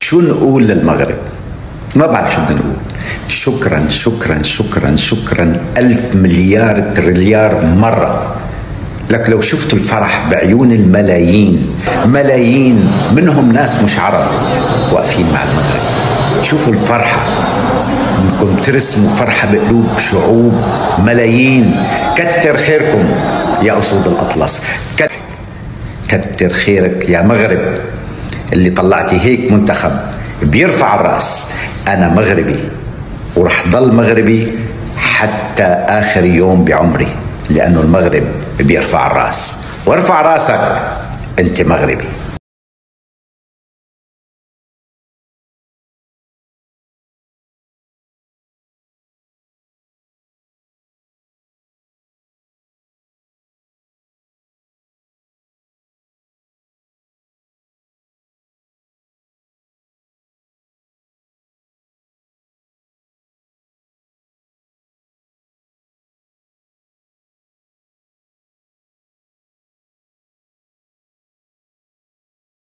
شو نقول للمغرب؟ ما بعرف شو بدنا نقول. شكرا شكرا شكرا شكرا 1000 مليار تريليار مرة. لك لو شفتوا الفرح بعيون الملايين، ملايين منهم ناس مش عرب واقفين مع المغرب، شوفوا الفرحة، انكم ترسموا فرحة بقلوب شعوب ملايين. كتر خيركم يا أسود الأطلس، كتر خيرك يا مغرب اللي طلعتي هيك منتخب بيرفع الرأس. أنا مغربي ورح ضل مغربي حتى آخر يوم بعمري، لأنه المغرب بيرفع الرأس، وارفع رأسك أنت مغربي.